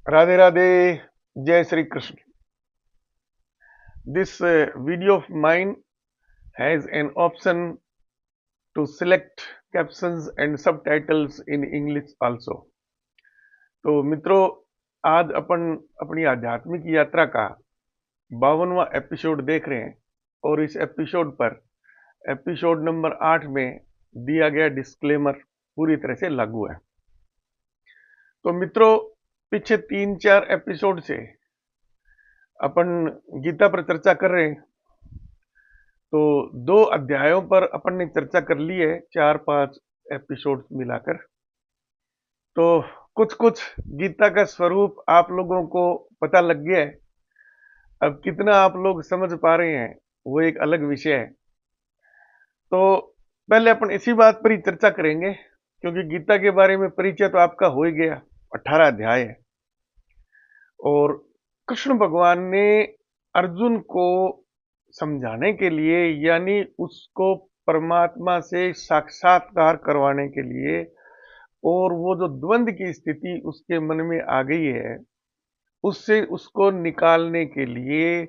राधे राधे। जय Shri Krishna. This video of mine has an option to select captions and subtitles in English also. तो मित्रों, आज अपन अपनी आध्यात्मिक यात्रा का 52वां एपिसोड देख रहे हैं और इस एपिसोड पर एपिसोड नंबर 8 में दिया गया डिस्क्लेमर पूरी तरह से लागू है। तो मित्रों, पीछे 3-4 एपिसोड से अपन गीता पर चर्चा कर रहे हैं। तो 2 अध्यायों पर अपन ने चर्चा कर ली है, 4-5 एपिसोड मिलाकर। तो कुछ कुछ गीता का स्वरूप आप लोगों को पता लग गया है। अब कितना आप लोग समझ पा रहे हैं वो एक अलग विषय है। तो पहले अपन इसी बात पर ही चर्चा करेंगे, क्योंकि गीता के बारे में परिचय तो आपका हो ही गया। 18 अध्याय है और कृष्ण भगवान ने अर्जुन को समझाने के लिए, यानी उसको परमात्मा से साक्षात्कार करवाने के लिए, और वो जो द्वंद की स्थिति उसके मन में आ गई है उससे उसको निकालने के लिए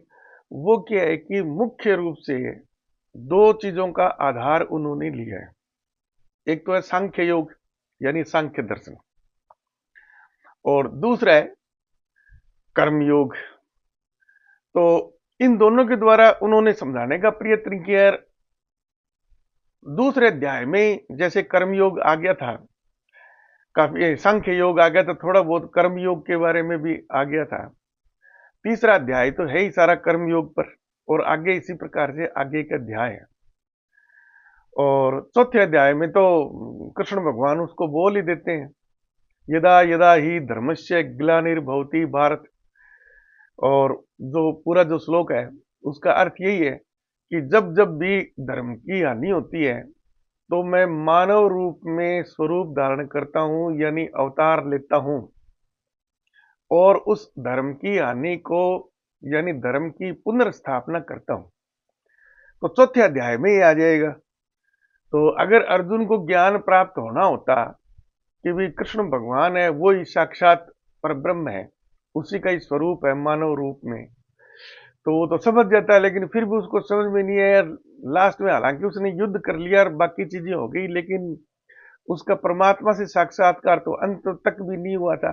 वो क्या है कि मुख्य रूप से 2 चीजों का आधार उन्होंने लिया है। एक तो है सांख्य योग यानी सांख्य दर्शन, और दूसरा है कर्म योग। तो इन दोनों के द्वारा उन्होंने समझाने का प्रयत्न किया। दूसरे अध्याय में जैसे कर्म योग आ गया था, काफी सांख्य योग आ गया था, थोड़ा बहुत कर्म योग के बारे में भी आ गया था। तीसरा अध्याय तो है ही सारा कर्म योग पर, और आगे इसी प्रकार से आगे का अध्याय है। और चौथे अध्याय में तो कृष्ण भगवान उसको बोल ही देते हैं, यदा यदा ही धर्मस्य ग्लानिर्भवति भारत। और जो पूरा जो श्लोक है उसका अर्थ यही है कि जब जब भी धर्म की हानि होती है तो मैं मानव रूप में स्वरूप धारण करता हूं, यानी अवतार लेता हूं, और उस धर्म की हानि को यानी धर्म की पुनर्स्थापना करता हूं। तो चौथे अध्याय में ये आ जाएगा। तो अगर अर्जुन को ज्ञान प्राप्त होना होता कि भी कृष्ण भगवान है, वो ही साक्षात परब्रह्म है, उसी का ही स्वरूप है मानव रूप में, तो वो तो समझ जाता है। लेकिन फिर भी उसको समझ में नहीं आया। लास्ट में हालांकि उसने युद्ध कर लिया और बाकी चीजें हो गई, लेकिन उसका परमात्मा से साक्षात्कार तो अंत तक भी नहीं हुआ था।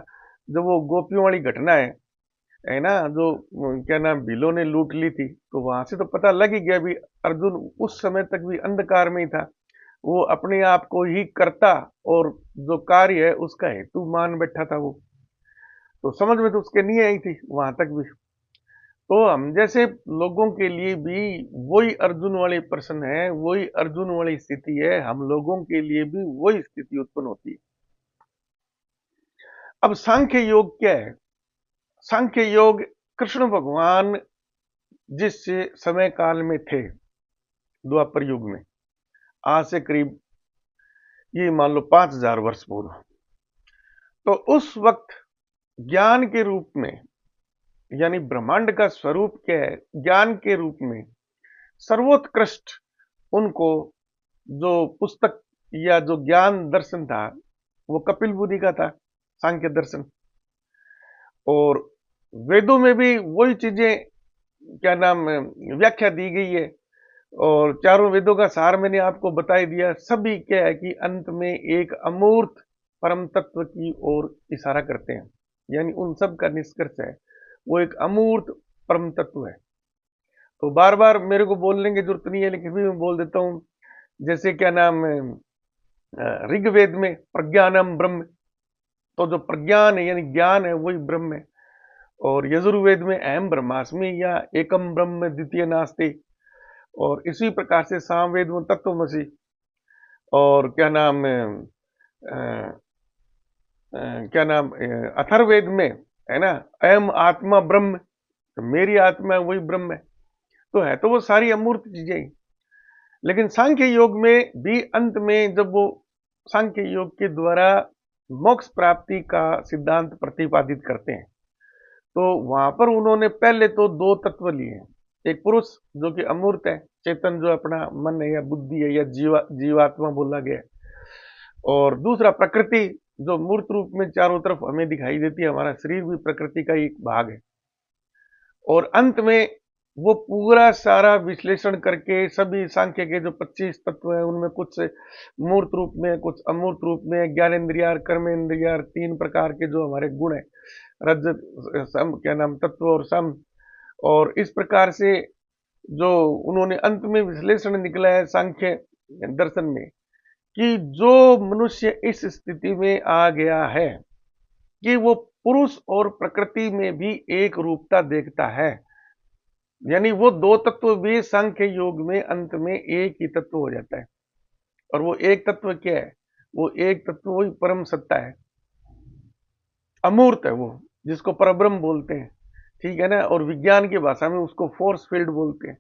जब वो गोपियों वाली घटना है ना, जो क्या नाम भीलों ने लूट ली थी, तो वहां से तो पता लग ही गया भी अर्जुन उस समय तक भी अंधकार में ही था। वो अपने आप को ही करता और जो कार्य है उसका हेतु मान बैठा था। वो तो समझ में तो उसके नहीं आई थी वहां तक भी। तो हम जैसे लोगों के लिए भी वही अर्जुन वाली प्रश्न है, वही अर्जुन वाली स्थिति है, हम लोगों के लिए भी वही स्थिति उत्पन्न होती है। अब सांख्य योग क्या है? सांख्य योग कृष्ण भगवान जिस समय काल में थे, द्वापर युग में, आज से करीब ये मान लो 5000 वर्ष पूर्व, तो उस वक्त ज्ञान के रूप में, यानी ब्रह्मांड का स्वरूप क्या है, ज्ञान के रूप में सर्वोत्कृष्ट उनको जो पुस्तक या जो ज्ञान दर्शन था वो कपिल बुद्धि का था, सांख्य दर्शन। और वेदों में भी वही चीजें क्या नाम व्याख्या दी गई है, और चारों वेदों का सार मैंने आपको बता ही दिया। सभी क्या है कि अंत में एक अमूर्त परम तत्व की ओर इशारा करते हैं, यानी उन सब का निष्कर्ष है वो एक अमूर्त परम तत्व है। तो बार बार मेरे को बोलने की जरूरत नहीं है, लेकिन भी मैं बोल देता हूं। जैसे क्या नाम ऋग्वेद में प्रज्ञानम ब्रह्म, तो जो प्रज्ञान है यानी ज्ञान है वही ब्रह्म है। और यजुर्वेद में अहम ब्रह्मास्मि या एकम ब्रह्म द्वितीय नास्ति। और इसी प्रकार से सामवेद में तत्वमसि, और क्या नाम क्या नाम अथर्ववेद में है ना, अयम आत्मा ब्रह्म, तो मेरी आत्मा है वही ब्रह्म है। तो है तो वो सारी अमूर्त चीजें ही। लेकिन सांख्य योग में भी अंत में जब वो सांख्य योग के द्वारा मोक्ष प्राप्ति का सिद्धांत प्रतिपादित करते हैं, तो वहां पर उन्होंने पहले तो 2 तत्व लिए हैं। एक पुरुष जो कि अमूर्त है, चेतन जो अपना मन है या बुद्धि है या जीवात्मा बोला गया है, और दूसरा प्रकृति जो मूर्त रूप में चारों तरफ हमें दिखाई देती है। हमारा शरीर भी प्रकृति का ही एक भाग है। और अंत में वो पूरा सारा विश्लेषण करके सभी सांख्य के जो 25 तत्व हैं उनमें कुछ मूर्त रूप में, कुछ अमूर्त रूप में, ज्ञानेन्द्रियार, कर्मेंद्रियार, 3 प्रकार के जो हमारे गुण है, रजत, सम, क्या नाम, तत्व और सम। और इस प्रकार से जो उन्होंने अंत में विश्लेषण निकला है सांख्य दर्शन में, कि जो मनुष्य इस स्थिति में आ गया है कि वो पुरुष और प्रकृति में भी एक रूपता देखता है, यानी वो 2 तत्व भी सांख्य योग में अंत में एक ही तत्व हो जाता है। और वो एक तत्व क्या है? वो एक तत्व वही परम सत्ता है, अमूर्त है वो, जिसको परब्रह्म बोलते हैं, ठीक है ना। और विज्ञान की भाषा में उसको फोर्स फील्ड बोलते हैं।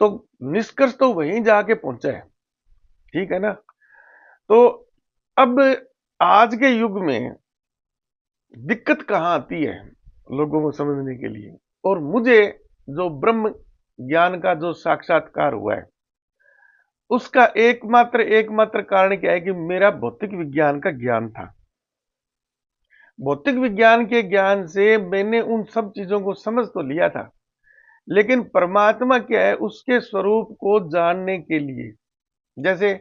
तो निष्कर्ष तो वहीं जाके पहुंचा है, ठीक है ना। तो अब आज के युग में दिक्कत कहां आती है लोगों को समझने के लिए, और मुझे जो ब्रह्म ज्ञान का जो साक्षात्कार हुआ है उसका एकमात्र कारण क्या है कि मेरा भौतिक विज्ञान का ज्ञान था। भौतिक विज्ञान के ज्ञान से मैंने उन सब चीजों को समझ तो लिया था, लेकिन परमात्मा क्या है उसके स्वरूप को जानने के लिए, जैसे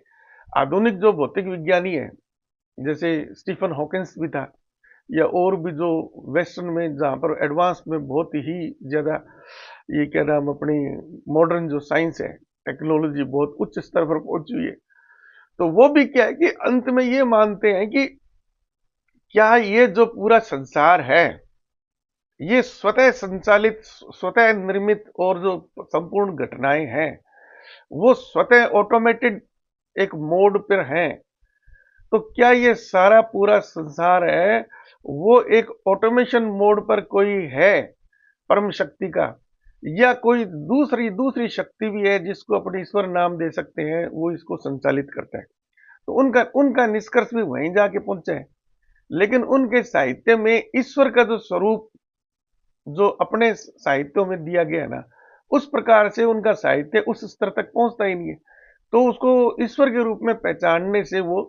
आधुनिक जो भौतिक विज्ञानी है, जैसे स्टीफन हॉकिंस भी था, या और भी जो वेस्टर्न में जहां पर एडवांस में बहुत ही ज्यादा, ये क्या नाम, अपनी मॉडर्न जो साइंस है, टेक्नोलॉजी बहुत उच्च स्तर पर पहुंची हुई है, तो वो भी क्या है कि अंत में ये मानते हैं कि क्या ये जो पूरा संसार है ये स्वतः संचालित, स्वतः निर्मित, और जो संपूर्ण घटनाएं हैं वो स्वतः ऑटोमेटेड एक मोड पर हैं। तो क्या ये सारा पूरा संसार है वो एक ऑटोमेशन मोड पर कोई है परम शक्ति का, या कोई दूसरी दूसरी शक्ति भी है जिसको अपने ईश्वर नाम दे सकते हैं, वो इसको संचालित करता है। तो उनका उनका निष्कर्ष भी वहीं जाके पहुंचे है। लेकिन उनके साहित्य में ईश्वर का जो स्वरूप जो अपने साहित्यों में दिया गया है ना, उस प्रकार से उनका साहित्य उस स्तर तक पहुंचता ही नहीं है। तो उसको ईश्वर के रूप में पहचानने से वो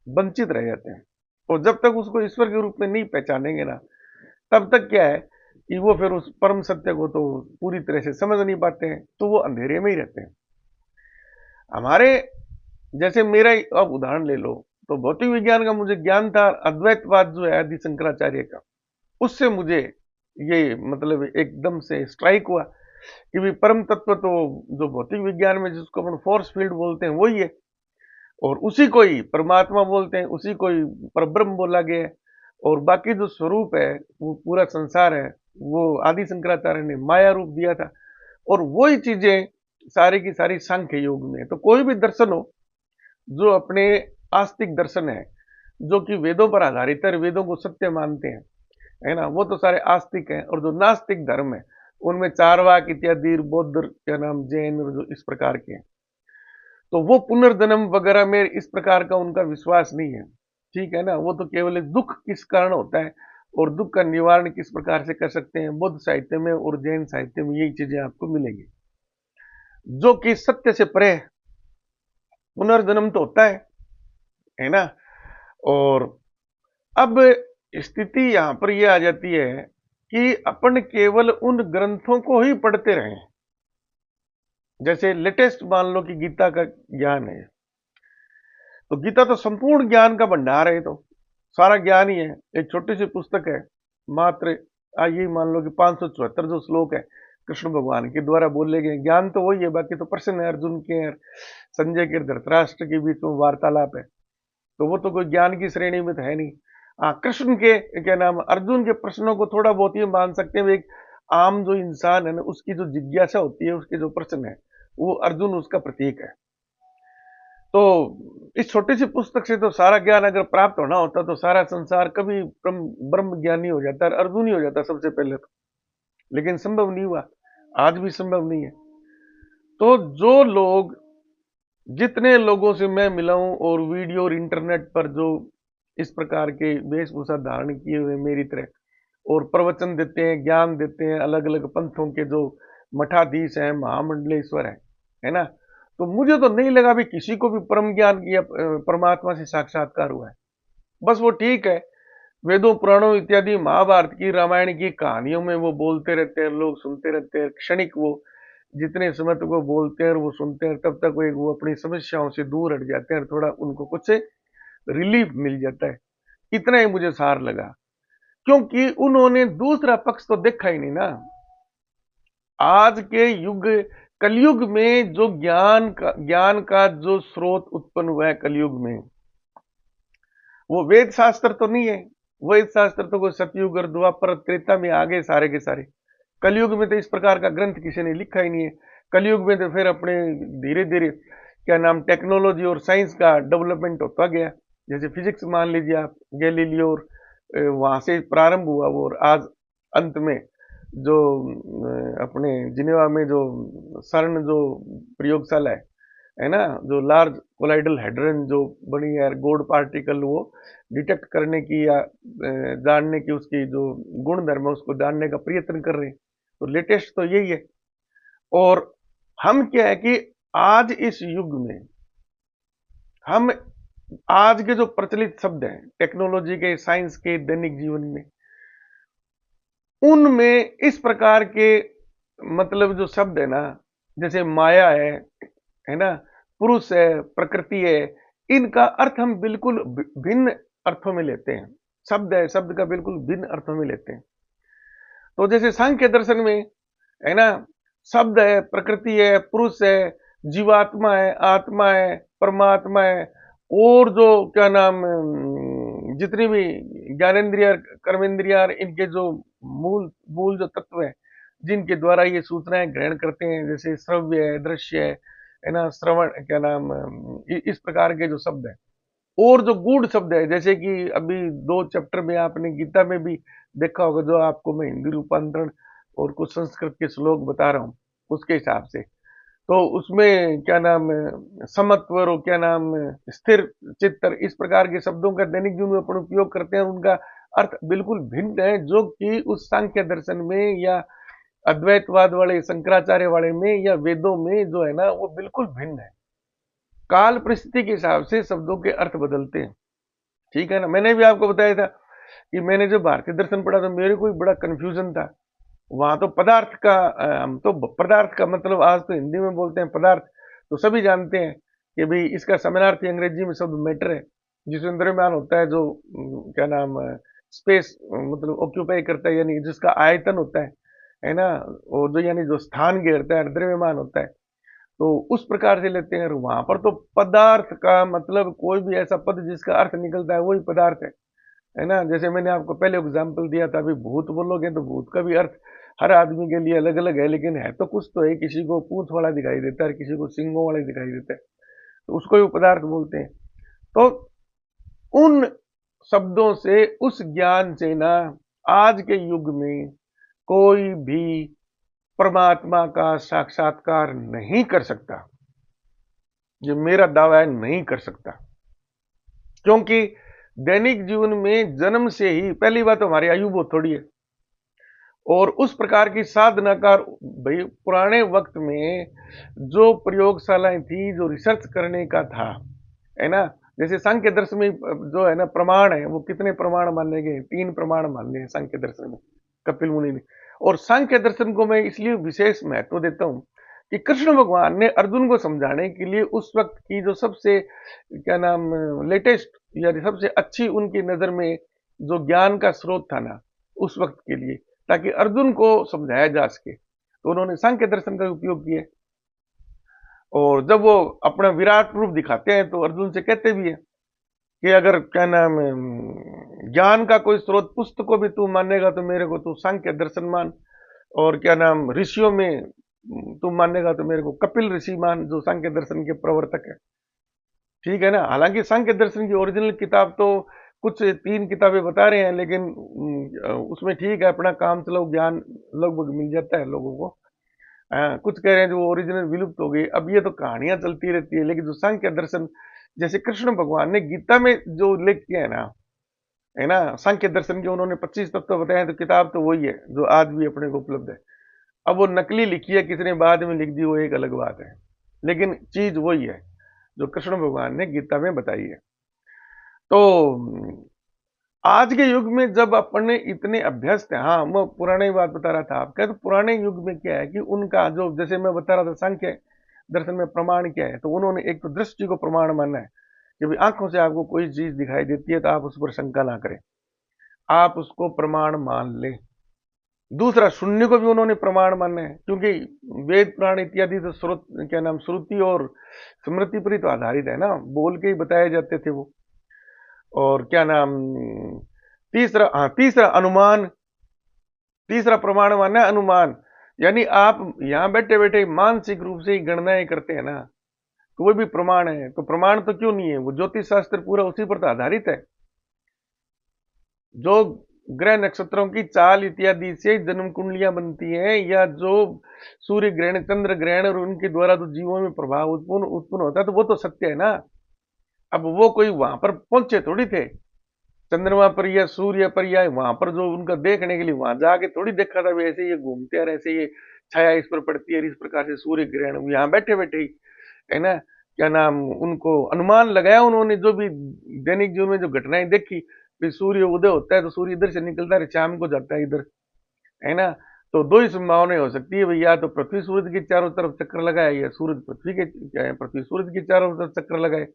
वंचित रह जाते हैं। और जब तक उसको ईश्वर के रूप में नहीं पहचानेंगे ना, तब तक क्या है कि वो फिर उस परम सत्य को तो पूरी तरह से समझ नहीं पाते हैं, तो वो अंधेरे में ही रहते हैं। हमारे जैसे मेरा ही अब उदाहरण ले लो, तो भौतिक विज्ञान का मुझे ज्ञान था, अद्वैतवाद जो है आदि शंकराचार्य का, उससे मुझे ये मतलब एकदम से स्ट्राइक हुआ कि भी परम तत्व तो जो भौतिक विज्ञान में जिसको अपन फोर्स फील्ड बोलते हैं वही है, और उसी को ही परमात्मा बोलते हैं, उसी को ही परब्रह्म बोला गया है। और बाकी जो स्वरूप है, वो पूरा संसार है, वो आदि शंकराचार्य ने माया रूप दिया था। और वही चीजें सारी की सारी सांख्य योग में है। तो कोई भी दर्शन हो जो अपने आस्तिक दर्शन है, जो कि वेदों पर आधारित है, वेदों को सत्य मानते हैं, है ना, वो तो सारे आस्तिक हैं। और जो नास्तिक धर्म है उनमें चारवाक इत्यादि, बौद्ध, क्या नाम, जैन, और जो इस प्रकार के हैं, तो वो पुनर्जन्म वगैरह में इस प्रकार का उनका विश्वास नहीं है, ठीक है ना। वो तो केवल दुख किस कारण होता है और दुख का निवारण किस प्रकार से कर सकते हैं, बौद्ध साहित्य में और जैन साहित्य में यही चीजें आपको मिलेंगी, जो कि सत्य से परे है। पुनर्जन्म तो होता है ना। और अब स्थिति यहां पर यह आ जाती है कि अपन केवल उन ग्रंथों को ही पढ़ते रहें। जैसे लेटेस्ट मान लो कि गीता का ज्ञान है, तो गीता तो संपूर्ण ज्ञान का भंडार है, तो सारा ज्ञान ही है। एक छोटी सी पुस्तक है, मात्र ये मान लो कि 574 जो श्लोक है कृष्ण भगवान के द्वारा बोले गए, ज्ञान तो वही है, बाकी तो प्रश्न है अर्जुन के, संजय के, धृतराष्ट्र के बीच में वार्तालाप है, तो वो तो कोई ज्ञान की श्रेणी में तो है नहीं। हाँ, कृष्ण के, क्या नाम, अर्जुन के प्रश्नों को थोड़ा बहुत ही मान सकते हैं। एक आम जो इंसान है ना, उसकी जो जिज्ञासा होती है, उसके जो प्रश्न है, वो अर्जुन उसका प्रतीक है। तो इस छोटी सी पुस्तक से तो सारा ज्ञान अगर प्राप्त होना होता तो सारा संसार कभी ब्रह्म ज्ञानी हो जाता है, अर्जुन ही हो जाता सबसे पहले तो। लेकिन संभव नहीं हुआ, आज भी संभव नहीं है। तो जो लोग, जितने लोगों से मैं मिला हूं और वीडियो और इंटरनेट पर जो इस प्रकार के वेशभूषा धारण किए हुए मेरी तरह और प्रवचन देते हैं, ज्ञान देते हैं, अलग अलग पंथों के जो मठाधीश हैं, महामंडलेश्वर है ना, तो मुझे तो नहीं लगा भी किसी को भी परम ज्ञान या परमात्मा से साक्षात्कार हुआ है। बस वो ठीक है, वेदों पुराणों इत्यादि महाभारत की रामायण की कहानियों में वो बोलते रहते हैं, लोग सुनते रहते हैं, क्षणिक वो जितने समय तक वो बोलते हैं और वो सुनते हैं तब तक वो अपनी समस्याओं से दूर हट जाते हैं और थोड़ा उनको कुछ से रिलीफ मिल जाता है। इतना ही मुझे सार लगा, क्योंकि उन्होंने दूसरा पक्ष तो देखा ही नहीं ना। आज के युग कलयुग में जो ज्ञान का जो स्रोत उत्पन्न हुआ है कलयुग में, वो वेद शास्त्र तो नहीं है। वेद शास्त्र तो कोई सतयुग और द्वापर त्रेता में आ गए सारे के सारे। कलयुग में तो इस प्रकार का ग्रंथ किसी ने लिखा ही नहीं है। कलयुग में तो फिर अपने धीरे धीरे क्या नाम टेक्नोलॉजी और साइंस का डेवलपमेंट होता गया। जैसे फिजिक्स मान लीजिए आप, गैलीलियो और वहां से प्रारंभ हुआ वो, और आज अंत में जो अपने जिनेवा में जो सर्न जो प्रयोगशाला है ना, जो लार्ज कोलाइडल हेड्रन जो बनी है गॉड पार्टिकल, वो डिटेक्ट करने की या जानने की उसकी जो गुण धर्म है उसको जानने का प्रयत्न कर रहे हैं। तो लेटेस्ट तो यही है। और हम क्या है कि आज इस युग में हम आज के जो प्रचलित शब्द हैं टेक्नोलॉजी के, साइंस के, दैनिक जीवन में, उनमें इस प्रकार के मतलब जो शब्द है ना, जैसे माया है ना, पुरुष है, प्रकृति है, इनका अर्थ हम बिल्कुल भिन्न अर्थों में लेते हैं। शब्द है, शब्द का बिल्कुल भिन्न अर्थों में लेते हैं। तो जैसे सांख्य दर्शन में है ना, शब्द है, प्रकृति है, पुरुष है, जीवात्मा है, आत्मा है, परमात्मा है, और जो क्या नाम जितनी भी ज्ञानेन्द्रिय, कर्मेंद्रिय, इनके जो मूल मूल जो तत्व है जिनके द्वारा ये सूचनाएं ग्रहण करते हैं, जैसे श्रव्य है, दृश्य है ना, श्रवण, क्या नाम इस प्रकार के जो शब्द है, और जो गूढ़ शब्द है, जैसे कि अभी 2 चैप्टर में आपने गीता में भी देखा होगा, जो आपको मैं हिंदी रूपांतरण और कुछ संस्कृत के श्लोक बता रहा हूँ उसके हिसाब से, तो उसमें क्या नाम समत्व और क्या नाम स्थिर चित्तर, इस प्रकार के शब्दों का दैनिक जीवन में अपन उपयोग करते हैं, उनका अर्थ बिल्कुल भिन्न है, जो कि उस सांख्य दर्शन में या अद्वैतवाद वाले शंकराचार्य वाले में या वेदों में जो है ना वो बिल्कुल भिन्न है। काल परिस्थिति के हिसाब से शब्दों के अर्थ बदलते हैं, ठीक है ना। मैंने भी आपको बताया था कि मैंने जो भारतीय दर्शन पढ़ा तो मेरे को बड़ा कंफ्यूजन था। वहां तो पदार्थ का हम तो पदार्थ का मतलब आज तो हिंदी में बोलते हैं पदार्थ, तो सभी जानते हैं कि भाई इसका समानार्थी अंग्रेजी में शब्द मैटर है, जिसमें द्रव्यमान होता है, जो क्या नाम स्पेस मतलब ऑक्यूपाई करता है, यानी जिसका आयतन होता है ना, और जो यानी जो स्थान घेरता है, द्रव्यमान होता है, तो उस प्रकार से लेते हैं। और वहां पर तो पदार्थ का मतलब कोई भी ऐसा पद जिसका अर्थ निकलता है वही पदार्थ है ना। जैसे मैंने आपको पहले एग्जाम्पल दिया था, अभी भूत बोलोगे तो भूत का भी अर्थ हर आदमी के लिए अलग अलग है, लेकिन है तो कुछ तो है, किसी को पूंछ वाला दिखाई देता है, किसी को सिंगों वाला दिखाई देता है, तो उसको भी पदार्थ बोलते हैं। तो उन शब्दों से, उस ज्ञान से ना, आज के युग में कोई भी परमात्मा का साक्षात्कार नहीं कर सकता। ये मेरा दावा है, नहीं कर सकता, क्योंकि दैनिक जीवन में जन्म से ही, पहली बात तो हमारी आयु बहुत थोड़ी है, और उस प्रकार की साधना का, भाई पुराने वक्त में जो प्रयोगशालाएं थी, जो रिसर्च करने का था, है ना, जैसे सांख्य दर्शन में जो है ना प्रमाण है, वो कितने प्रमाण माने गए, 3 प्रमाण माने हैं सांख्य दर्शन में कपिल मुनि ने। और सांख्य दर्शन को मैं इसलिए विशेष महत्व देता हूं कि कृष्ण भगवान ने अर्जुन को समझाने के लिए उस वक्त की जो सबसे क्या नाम लेटेस्ट या सबसे अच्छी उनकी नजर में जो ज्ञान का स्रोत था ना उस वक्त के लिए, ताकि अर्जुन को समझाया जा सके, तो उन्होंने सांख्य दर्शन का उपयोग किया। और जब वो अपना विराट रूप दिखाते हैं तो अर्जुन से कहते भी है कि अगर क्या नाम ज्ञान का कोई स्रोत पुस्तक को भी तू मानेगा तो मेरे को तू सांख्य दर्शन मान, और क्या नाम ऋषियों में तू मानेगा तो मेरे को कपिल ऋषि मान, जो सांख्य दर्शन के प्रवर्तक है, ठीक है ना। हालांकि सांख्य दर्शन की ओरिजिनल किताब तो कुछ 3 किताबें बता रहे हैं, लेकिन उसमें ठीक है अपना काम चलो ज्ञान लगभग मिल जाता है लोगों को। कुछ कह रहे हैं जो ओरिजिनल विलुप्त हो गई, अब ये तो कहानियां चलती रहती है, लेकिन जो सांख्य दर्शन, जैसे कृष्ण भगवान ने गीता में जो उल्लेख किया है ना सांख्य दर्शन के, उन्होंने 25 तत्व बताए, तो किताब तो वही है जो आज भी अपने को उपलब्ध है। अब वो नकली लिखी है, किसी ने बाद में लिख दी, वो एक अलग बात है, लेकिन चीज वही है जो कृष्ण भगवान ने गीता में बताई है। तो आज के युग में जब अपने इतने अभ्यस्त हैं, हाँ मैं पुराने बात बता रहा था आपका, तो पुराने युग में क्या है कि उनका जो, जैसे मैं बता रहा था सांख्य दर्शन में प्रमाण क्या है, तो उन्होंने एक तो दृष्टि को प्रमाण माना है कि भाई आंखों से आपको कोई चीज दिखाई देती है तो आप उस पर शंका ना करें, आप उसको प्रमाण मान ले। दूसरा, शून्य को भी उन्होंने प्रमाण माना है, क्योंकि वेद पुराण इत्यादि तो श्रुत क्या नाम श्रुति और स्मृति पर ही तो आधारित है ना, बोल के ही बताए जाते थे वो। और क्या नाम, तीसरा अनुमान, तीसरा प्रमाण माना है अनुमान, यानी आप यहां बैठे बैठे मानसिक रूप से ही गणनाएं करते हैं ना, तो वो भी प्रमाण है। तो प्रमाण तो क्यों नहीं है, वो ज्योतिष शास्त्र पूरा उसी पर तो आधारित है। जो ग्रह नक्षत्रों की चाल इत्यादि से जन्म कुंडलियां बनती हैं, या जो सूर्य ग्रहण चंद्र ग्रहण और उनके द्वारा जो जीवों में प्रभाव उत्पन्न उत्पन्न होता है, तो वो तो सत्य है ना। अब वो कोई वहां पर पहुंचे थोड़ी थे, चंद्रमा पर या सूर्य पर, या वहां पर जो उनका देखने के लिए वहां जाके थोड़ी देखा था, ऐसे ये घूमते और ऐसे ये छाया इस पर पड़ती है, इस प्रकार से सूर्य ग्रहण यहाँ बैठे बैठे ही, है ना, क्या नाम, उनको अनुमान लगाया उन्होंने, जो भी दैनिक जीवन में जो घटनाएं देखी, फिर सूर्य उदय होता है तो सूर्य इधर से निकलता है, शाम को जाता है इधर, है ना। तो दो ही संभावनाएं हो सकती है भैया, तो पृथ्वी सूरज के चारों तरफ चक्कर लगाए, या सूरज पृथ्वी के, क्या है, पृथ्वी सूरज के चारों तरफ चक्कर लगाए।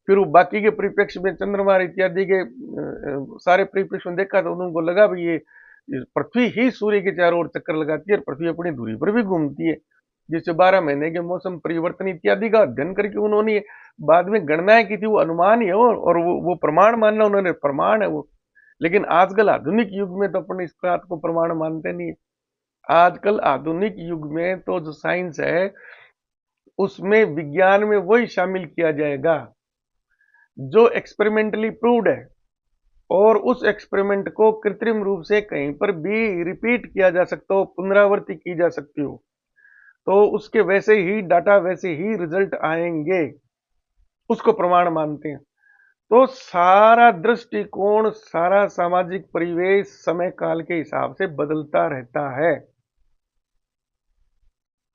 फिर वो बाकी के परिप्रेक्ष्य में चंद्रमा इत्यादि के सारे परिप्रेक्ष्य में देखा तो उनको लगा भाई ये पृथ्वी ही सूर्य के चारों ओर चक्कर लगाती है और पृथ्वी अपनी दूरी पर भी घूमती है, जिससे 12 महीने के मौसम परिवर्तन इत्यादि का अध्ययन करके उन्होंने बाद में गणनाएं की थी। वो अनुमान ही है और वो प्रमाण मानना उन्होंने प्रमाण है वो। लेकिन आजकल आधुनिक युग में तो अपन इस बात को प्रमाण मानते नहीं है। आजकल आधुनिक युग में तो जो साइंस है उसमें विज्ञान में वही शामिल किया जाएगा जो एक्सपेरिमेंटली प्रूव्ड है, और उस एक्सपेरिमेंट को कृत्रिम रूप से कहीं पर भी रिपीट किया जा सकता हो, पुनरावृत्ति की जा सकती हो, तो उसके वैसे ही डाटा, वैसे ही रिजल्ट आएंगे, उसको प्रमाण मानते हैं। तो सारा दृष्टिकोण, सारा सामाजिक परिवेश समय काल के हिसाब से बदलता रहता है।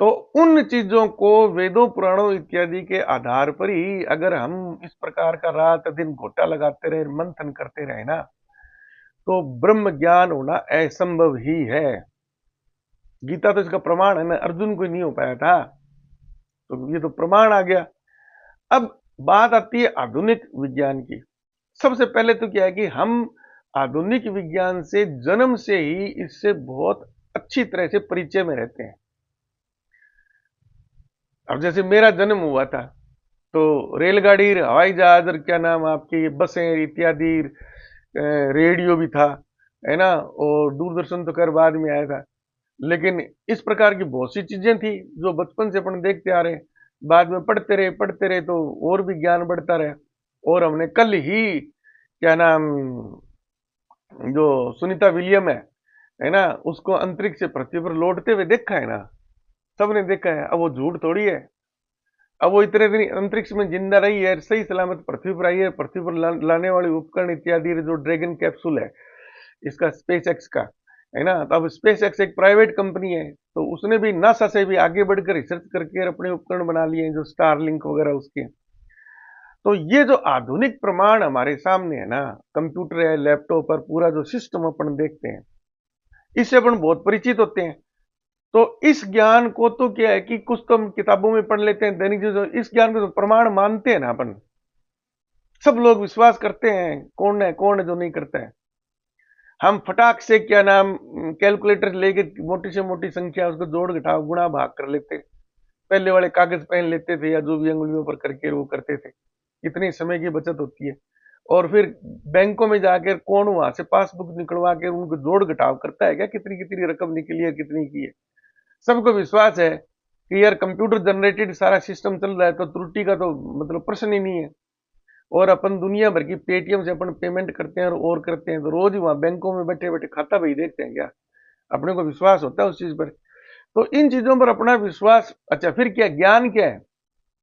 तो उन चीजों को वेदों पुराणों इत्यादि के आधार पर ही अगर हम इस प्रकार का रात दिन घोटा लगाते रहे, मंथन करते रहे ना, तो ब्रह्म ज्ञान होना असंभव ही है। गीता तो इसका प्रमाण है ना, अर्जुन को नहीं हो पाया था, तो ये तो प्रमाण आ गया। अब बात आती है आधुनिक विज्ञान की। सबसे पहले तो क्या है कि हम आधुनिक विज्ञान से जन्म से ही इससे बहुत अच्छी तरह से परिचय में रहते हैं। अब जैसे मेरा जन्म हुआ था तो रेलगाड़ी, हवाई जहाज और क्या नाम आपके ये बसें इत्यादि, रेडियो भी था, है ना, और दूरदर्शन तो खैर बाद में आया था। लेकिन इस प्रकार की बहुत सी चीजें थी जो बचपन से अपन देखते आ रहे हैं, बाद में पढ़ते रहे तो और भी ज्ञान बढ़ता रहा। और हमने कल ही क्या नाम, जो सुनीता विलियम है ना, उसको अंतरिक्ष से पृथ्वी पर लौटते हुए देखा है ना, सबने देखा है। अब वो झूठ थोड़ी है, अब वो इतने दिन अंतरिक्ष में जिंदा रही है, सही सलामत पृथ्वी पर आई है, पृथ्वी पर लाने वाले उपकरण इत्यादि, जो ड्रैगन कैप्सूल है इसका, स्पेस एक्स का, है ना, तो अब स्पेस एक्स एक प्राइवेट कंपनी है, तो उसने भी नासा से भी आगे बढ़कर रिसर्च करके अपने उपकरण बना लिए हैं, जो स्टारलिंक वगैरह उसके। तो ये जो आधुनिक प्रमाण हमारे सामने है ना, कंप्यूटर है, लैपटॉप पर पूरा जो सिस्टम अपन देखते हैं, इससे अपन बहुत परिचित होते हैं। तो इस ज्ञान को तो क्या है कि कुछ तो हम किताबों में पढ़ लेते हैं, दैनिक जो इस ज्ञान को तो प्रमाण मानते हैं ना अपन, सब लोग विश्वास करते हैं। कौन है जो नहीं करता है। हम फटाक से क्या नाम, कैलकुलेटर लेके मोटी से मोटी संख्या उसको जोड़ घटाव गुणा भाग कर लेते। पहले वाले कागज पेन लेते थे, या जो भी अंगुलियों पर करके वो करते थे, कितने समय की बचत होती है। और फिर बैंकों में जाकर कौन वहां से पासबुक निकलवा के उनको जोड़ घटाव करता है क्या, कितनी कितनी रकम निकली है, कितनी की है। सबको विश्वास है कि यार कंप्यूटर जनरेटेड सारा सिस्टम चल रहा है, तो त्रुटि का तो मतलब प्रश्न ही नहीं है। और अपन दुनिया भर की पेटीएम से अपन पेमेंट करते हैं और करते हैं, तो रोज ही वहां बैंकों में बैठे बैठे खाता भाई देखते हैं क्या, अपने को विश्वास होता है उस चीज पर। तो इन चीजों पर अपना विश्वास, अच्छा फिर क्या ज्ञान क्या है,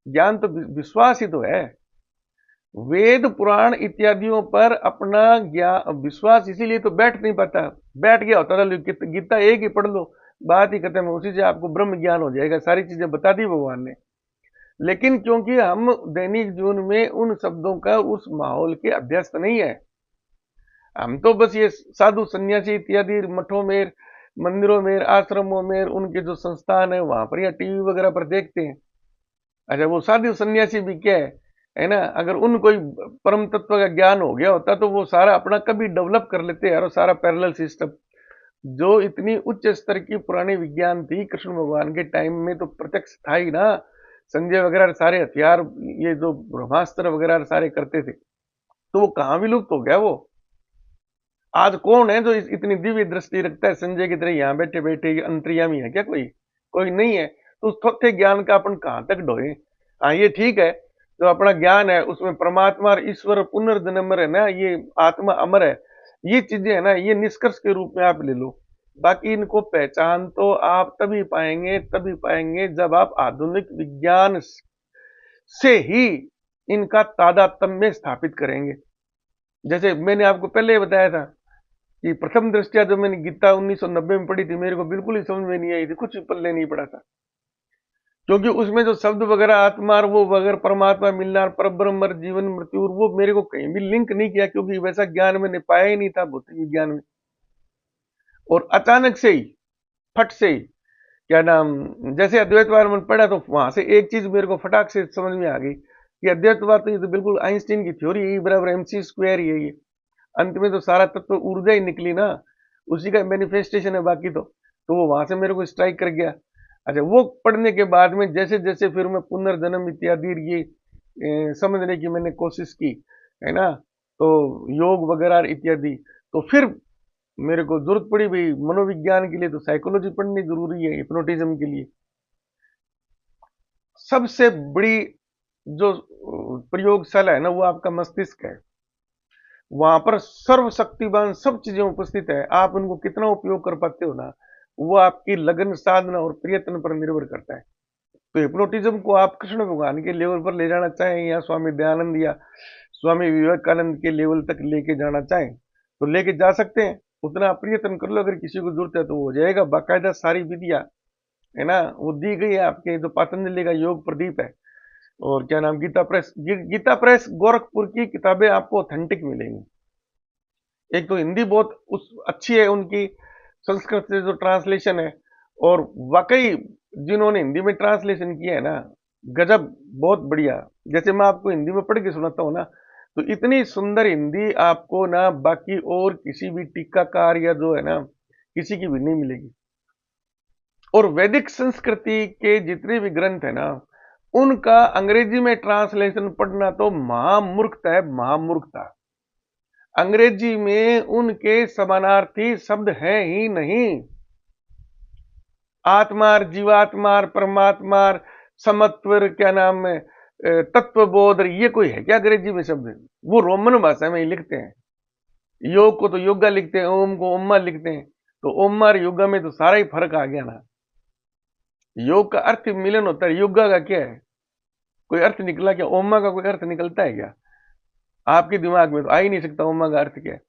ज्ञान तो विश्वास ही तो है। वेद पुराण इत्यादियों पर अपना ज्ञान विश्वास इसीलिए तो बैठ नहीं पाता। बैठ गया होता था गीता एक ही पढ़ लो, बात ही खत्म है, उसी से आपको ब्रह्म ज्ञान हो जाएगा, सारी चीजें बता दी भगवान ने। लेकिन क्योंकि हम दैनिक जीवन में उन शब्दों का, उस माहौल के अभ्यस्त नहीं है, हम तो बस ये साधु सन्यासी इत्यादि मठों में, मंदिरों में, आश्रमों में, उनके जो संस्थान है वहां पर या टीवी वगैरह पर देखते हैं। अच्छा, वो साधु सन्यासी भी क्या है ना, अगर उन कोई परम तत्व का ज्ञान हो गया होता तो वो सारा अपना कभी डेवलप कर लेते यार, सारा पैरेलल सिस्टम। जो इतनी उच्च स्तर की पुरानी विज्ञान थी कृष्ण भगवान के टाइम में, तो प्रत्यक्ष था ही ना। संजय वगैरह सारे हथियार, ये जो ब्रह्मास्त्र वगैरह सारे करते थे, तो वो कहाँ विलुप्त हो गया वो। आज कौन है जो इतनी दिव्य दृष्टि रखता है संजय की तरह, यहाँ बैठे बैठे अंतर्यामी है क्या कोई? कोई नहीं है। तो उस थोथे ज्ञान का अपन कहाँ तक ढोए? हाँ, ये ठीक है, जो अपना ज्ञान है उसमें परमात्मा और ईश्वर पुनर्जन्म है ना, ये आत्मा अमर है, ये चीजें है ना, ये निष्कर्ष के रूप में आप ले लो। बाकी इनको पहचान तो आप तभी पाएंगे जब आप आधुनिक विज्ञान से ही इनका तादात्म्य स्थापित करेंगे। जैसे मैंने आपको पहले बताया था कि प्रथम दृष्टिया जब मैंने गीता 1990 में पढ़ी थी, मेरे को बिल्कुल ही समझ में नहीं आई थी, कुछ भी पल्ले नहीं पड़ा था। क्योंकि उसमें जो शब्द वगैरह आत्मा और वो वगैरह परमात्मा मिलना, परब्रह्म, जीवन, मृत्यु, और वो मेरे को कहीं भी लिंक नहीं किया, क्योंकि वैसा ज्ञान मैंने पाया ही नहीं था भौतिक विज्ञान में। और अचानक से ही, फट से ही, क्या नाम, जैसे अद्वैतवाद में पढ़ा तो वहां से एक चीज मेरे को फटाक से समझ में आ गई कि अद्वैतवाद तो ये तो बिल्कुल आइंस्टीन की थ्योरी है, बराबर MC स्क्वायर ही है ये। अंत में तो सारा तत्व ऊर्जा ही निकली ना, उसी का मैनिफेस्टेशन है बाकी तो वो वहां से मेरे को स्ट्राइक कर गया। अच्छा, वो पढ़ने के बाद में जैसे जैसे फिर मैं पुनर्जन्म इत्यादि ये समझने की मैंने कोशिश की, है ना, तो योग वगैरह इत्यादि, तो फिर मेरे को जरूरत पड़ी भाई मनोविज्ञान के लिए, तो साइकोलॉजी पढ़नी जरूरी है हिप्नोटिज्म के लिए। सबसे बड़ी जो प्रयोगशाला है ना, वो आपका मस्तिष्क है। वहां पर सर्वशक्तिवान सब चीजें उपस्थित है, आप उनको कितना उपयोग कर पाते हो ना, वो आपकी लगन, साधना और प्रयत्न पर निर्भर करता है। तो हिप्नोटिज्म को आप कृष्ण भगवान के लेवल पर ले जाना चाहें, या स्वामी दयानंद या स्वामी विवेकानंद के लेवल तक लेके जाना चाहें तो लेके जा सकते हैं। उतना प्रयत्न कर लो, अगर किसी को जरूरत है तो हो जाएगा। बाकायदा सारी विधियां है ना, वो दी गई है आपके, जो पतंजलि का योग प्रदीप है, और क्या नाम, गीता प्रेस गोरखपुर की किताबें आपको ऑथेंटिक मिलेंगी। एक तो हिंदी बहुत उस अच्छी है उनकी, संस्कृत से जो ट्रांसलेशन है, और वाकई जिन्होंने हिंदी में ट्रांसलेशन किया है ना, गजब, बहुत बढ़िया। जैसे मैं आपको हिंदी में पढ़ के सुनाता हूँ ना, तो इतनी सुंदर हिंदी आपको ना बाकी और किसी भी टीकाकार या जो है ना, किसी की भी नहीं मिलेगी। और वैदिक संस्कृति के जितने भी ग्रंथ है ना, उनका अंग्रेजी में ट्रांसलेशन पढ़ना तो महामूर्खता है, महामूर्खता। अंग्रेजी में उनके समानार्थी शब्द हैं ही नहीं। आत्मार, जीवात्मार, परमात्मार, समत्वर, क्या नाम है, तत्वबोध, ये कोई है क्या अंग्रेजी में शब्द? वो रोमन भाषा में ही लिखते हैं। योग को तो योगा लिखते हैं, ओम को ओम्मा लिखते हैं। तो ओम्मा और योगा में तो सारा ही फर्क आ गया ना। योग का अर्थ मिलन होता है, योगा का क्या है? कोई अर्थ निकला क्या? ओम्मा का कोई अर्थ निकलता है क्या? आपके दिमाग में तो आ ही नहीं सकता ओम्मा का अर्थ क्या है।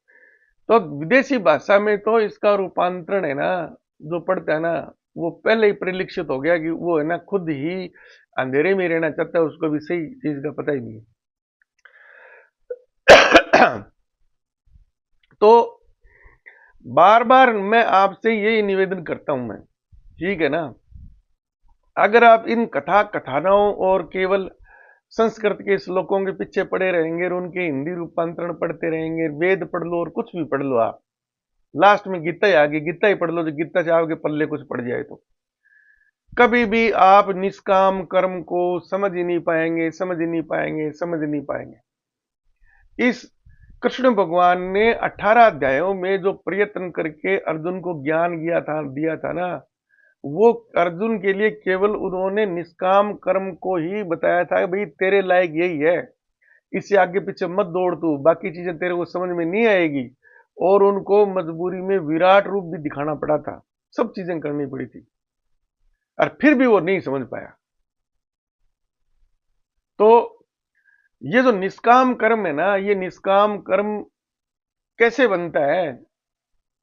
तो विदेशी भाषा में तो इसका रूपांतरण है ना, जो पढ़ता है ना, वो पहले ही परिलक्षित हो गया कि वो है ना खुद ही अंधेरे में रहना चाहता है, उसको भी सही चीज का पता ही नहीं है। तो बार बार मैं आपसे यही निवेदन करता हूं मैं, ठीक है ना, अगर आप इन कथा कथानाओं और केवल संस्कृत के श्लोकों के पीछे पड़े रहेंगे और उनके हिंदी रूपांतरण पढ़ते रहेंगे, वेद पढ़ लो और कुछ भी पढ़ लो, आप लास्ट में गीता ही आ गई, गीता ही पढ़ लो, जो गीता से आपके पल्ले कुछ पड़ जाए तो कभी भी आप निष्काम कर्म को समझ ही नहीं पाएंगे, समझ ही नहीं पाएंगे, समझ ही नहीं पाएंगे। इस कृष्ण भगवान ने 18 अध्यायों में जो प्रयत्न करके अर्जुन को ज्ञान दिया था ना, वो अर्जुन के लिए केवल उन्होंने निष्काम कर्म को ही बताया था, भाई तेरे लायक यही है, इससे आगे पीछे मत दौड़ तू, बाकी चीजें तेरे को समझ में नहीं आएगी। और उनको मजबूरी में विराट रूप भी दिखाना पड़ा था, सब चीजें करनी पड़ी थी, और फिर भी वो नहीं समझ पाया। तो ये जो निष्काम कर्म है ना, ये निष्काम कर्म कैसे बनता है?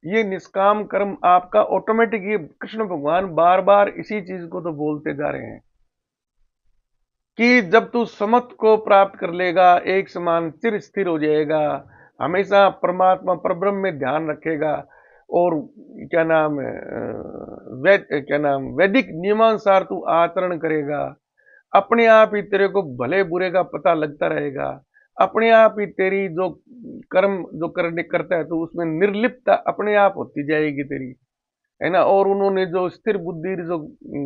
ये निष्काम कर्म आपका ऑटोमेटिक, ये कृष्ण भगवान बार बार इसी चीज को तो बोलते जा रहे हैं कि जब तू समत्व को प्राप्त कर लेगा, एक समान चिर स्थिर हो जाएगा, हमेशा परमात्मा परब्रह्म में ध्यान रखेगा और क्या नाम है क्या नाम वैदिक नियमानुसार तू आचरण करेगा, अपने आप ही तेरे को भले बुरे का पता लगता रहेगा, अपने आप ही तेरी जो कर्म जो करने करता है तो उसमें निर्लिप्तता अपने आप होती जाएगी तेरी, है ना। और उन्होंने जो स्थिर बुद्धि जो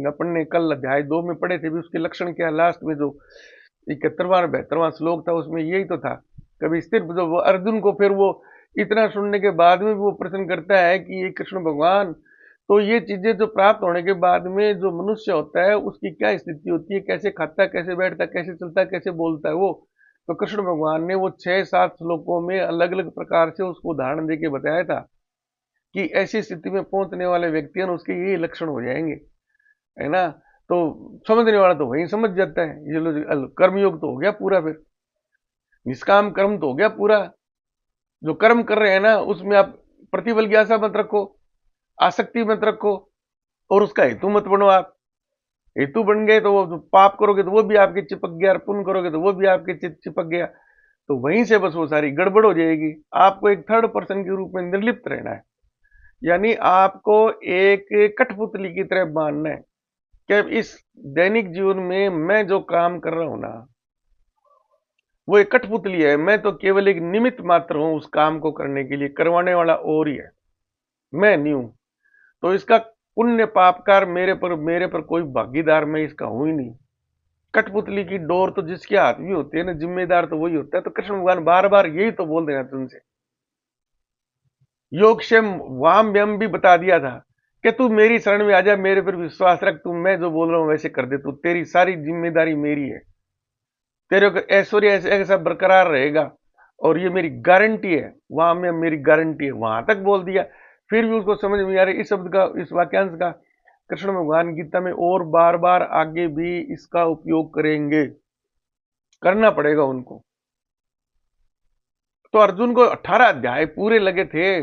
अपन ने कल अध्याय 2 में पढ़े थे भी, उसके लक्षण क्या, लास्ट में जो 71वां 72वां श्लोक था उसमें यही तो था। कभी स्थिर जो वो अर्जुन को फिर वो इतना सुनने के बाद में भी वो प्रश्न करता है कि ये कृष्ण भगवान, तो ये चीजें जो प्राप्त होने के बाद में जो मनुष्य होता है उसकी क्या स्थिति होती है, कैसे खाता है, कैसे बैठता है, कैसे चलता है, कैसे बोलता है वो। तो कृष्ण भगवान ने वो 6-7 श्लोकों में अलग अलग प्रकार से उसको उदाहरण देके बताया था कि ऐसी स्थिति में पहुंचने वाले व्यक्ति उसके ये लक्षण हो जाएंगे, है ना। तो समझने वाला तो वही समझ जाता है। ये लो कर्मयोग तो हो गया पूरा, फिर निष्काम कर्म तो हो गया पूरा। जो कर्म कर रहे हैं ना उसमें आप प्रतिफल की आशा मत रखो, आसक्ति मत रखो, और उसका हेतु मत बनो। आप हेतु बन गए तो वो जो पाप करोगे तो वो भी आपके चिपक गया, और पुण्य करोगे तो वो भी आपके चिपक गया, तो वहीं से बस वो सारी गड़बड़ हो जाएगी। आपको एक थर्ड पर्सन के रूप में निर्लिप्त रहना है, यानी आपको एक कठपुतली की तरह मानना है कि इस दैनिक जीवन में मैं जो काम कर रहा हूं ना वो एक कठपुतली है, मैं तो केवल एक निमित्त मात्र हूं उस काम को करने के लिए, करवाने वाला और ही है, मैं नहीं हूं। तो इसका पुण्य पापकार मेरे पर कोई भागीदार मैं इसका हूं ही नहीं। कठपुतली की डोर तो जिसके हाथ में होती है ना, जिम्मेदार तो वही होता है। तो कृष्ण भगवान बार बार यही तो बोल रहे हैं तुमसे। योगक्षेम वाम व्यम भी बता दिया था कि तू मेरी शरण में आ जा, मेरे पर विश्वास रख, तू मैं जो बोल रहा हूं वैसे कर दे, तू तेरी सारी जिम्मेदारी मेरी है, तेरे को ऐश्वर्य ऐसा बरकरार रहेगा, और ये मेरी गारंटी है, वहां में मेरी गारंटी है, वहां तक बोल दिया। फिर भी उसको समझ में आ रही इस शब्द का, इस वाक्यांश का कृष्ण भगवान गीता में और बार बार आगे भी इसका उपयोग करेंगे, करना पड़ेगा उनको। तो अर्जुन को 18 अध्याय पूरे लगे थे,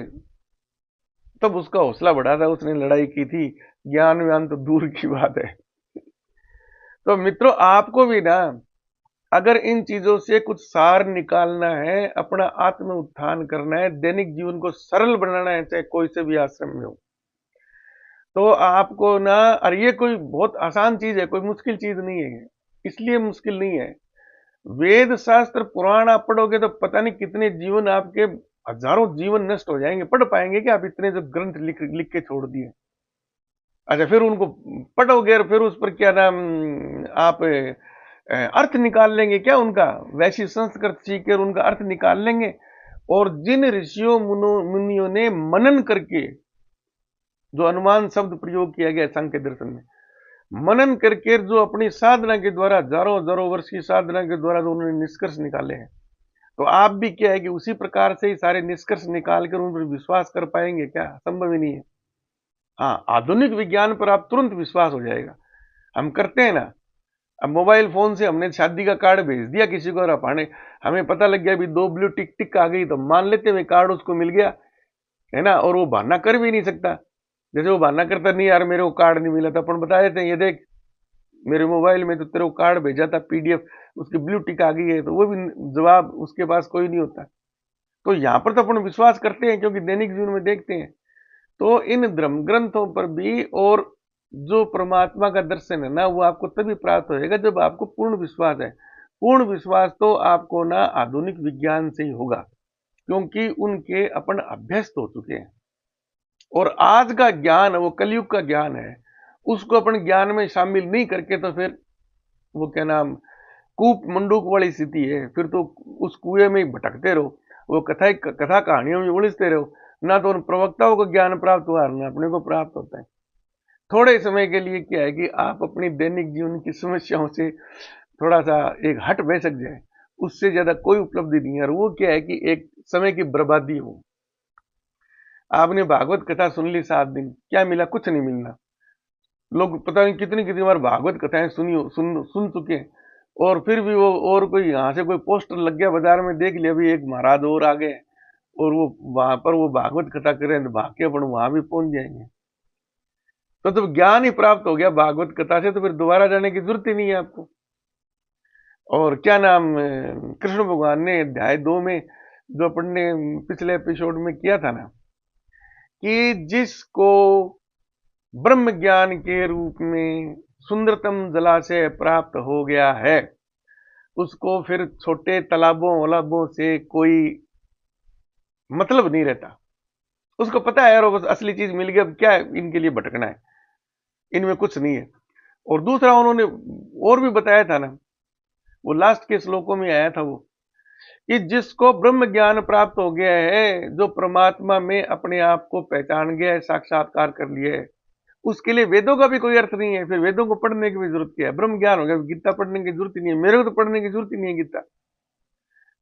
तब उसका हौसला बढ़ा था, उसने लड़ाई की थी। ज्ञान व्यान तो दूर की बात है। तो मित्रों, आपको भी ना अगर इन चीजों से कुछ सार निकालना है, अपना आत्म उत्थान करना है, दैनिक जीवन को सरल बनाना है, चाहे कोई से भी आश्रम में हो, तो आपको ना, और ये कोई बहुत आसान चीज है, कोई मुश्किल चीज नहीं है। इसलिए मुश्किल नहीं है, वेद शास्त्र पुराण आप पढ़ोगे तो पता नहीं कितने जीवन आपके, हजारों जीवन नष्ट हो जाएंगे। पढ़ पाएंगे कि आप इतने जो ग्रंथ लिख लिख के छोड़ दिए। अच्छा, फिर उनको पढ़ोगे और फिर उस पर क्या नाम आप अर्थ निकाल लेंगे क्या उनका, वैसी संस्कृत सीख कर उनका अर्थ निकाल लेंगे। और जिन ऋषियों मुनियों ने मनन करके, जो अनुमान शब्द प्रयोग किया गया सांख्य दर्शन में, मनन करके जो अपनी साधना के द्वारा, हजारों हजारों वर्ष की साधना के द्वारा जो उन्होंने निष्कर्ष निकाले हैं, तो आप भी क्या है कि उसी प्रकार से ही सारे निष्कर्ष निकाल कर उन पर विश्वास कर पाएंगे क्या? संभव ही नहीं है। हाँ, आधुनिक विज्ञान पर आप तुरंत विश्वास हो जाएगा, हम करते हैं ना। अब मोबाइल फोन से हमने शादी का कार्ड भेज दिया किसी को, और हमें पता लग गया अभी 2 ब्लू टिक टिक आ गई, तो मान लेते हैं कार्ड उसको मिल गया, है ना। और वो बहाना कर भी नहीं सकता, जैसे वो बहाना करता नहीं यार मेरे को कार्ड नहीं मिला था, अपन बता देते हैं ये देख मेरे मोबाइल में तो तेरे को कार्ड भेजा था पीडीएफ, उसकी ब्लू टिक आ गई है, तो वो भी जवाब उसके पास कोई नहीं होता। तो यहां पर तो अपन विश्वास करते हैं क्योंकि दैनिक जीवन में देखते हैं। तो इन धर्म ग्रंथों पर भी, और जो परमात्मा का दर्शन है ना, वो आपको तभी प्राप्त होएगा जब आपको पूर्ण विश्वास है। पूर्ण विश्वास तो आपको ना आधुनिक विज्ञान से ही होगा, क्योंकि उनके अपन अभ्यस्त हो चुके हैं। और आज का ज्ञान, वो कलयुग का ज्ञान है, उसको अपन ज्ञान में शामिल नहीं करके तो फिर वो क्या नाम कूप मंडूक वाली स्थिति है। फिर तो उस कुएं में ही भटकते रहो, वो कथा कहानियों में उलझते रहो, ना तो उन प्रवक्ताओं को ज्ञान प्राप्त हुआ, ना अपने को प्राप्त होता है। थोड़े समय के लिए क्या है कि आप अपनी दैनिक जीवन की समस्याओं से थोड़ा सा एक हट बह सक जाए, उससे ज्यादा कोई उपलब्धि नहीं है। और वो क्या है कि एक समय की बर्बादी हो। आपने भागवत कथा सुन ली 7 दिन, क्या मिला? कुछ नहीं मिलना। लोग पता नहीं कितनी कितनी बार भागवत कथाएं सुन चुके हैं, और फिर भी वो, और कोई यहाँ से कोई पोस्टर लग गया बाजार में, देख लिया अभी एक महाराज और आ गए और वो वहां पर वो भागवत कथा कर रहे हैं, तो भाग के अपन वहां भी पहुंच जाएंगे। तो ज्ञान ही प्राप्त हो गया भागवत कथा से, तो फिर दोबारा जाने की जरूरत ही नहीं है आपको। और क्या नाम कृष्ण भगवान ने अध्याय 2 में जो अपन ने पिछले एपिसोड में किया था ना, कि जिसको ब्रह्म ज्ञान के रूप में सुंदरतम जलाशय प्राप्त हो गया है, उसको फिर छोटे तालाबों वलाबों से कोई मतलब नहीं रहता। उसको पता है यार, बस असली चीज मिल गई, अब क्या इनके लिए भटकना है, इनमें कुछ नहीं है। और दूसरा उन्होंने और भी बताया था ना, वो लास्ट के श्लोकों में आया था वो, कि जिसको ब्रह्म ज्ञान प्राप्त हो गया है, जो परमात्मा में अपने आप को पहचान गया है, साक्षात्कार कर लिया है, उसके लिए वेदों का भी कोई अर्थ नहीं है। फिर वेदों को पढ़ने की भी जरूरत क्या है? ब्रह्म ज्ञान हो गया, गीता पढ़ने की जरूरत ही नहीं है, मेरे को तो पढ़ने की जरूरत ही नहीं है गीता।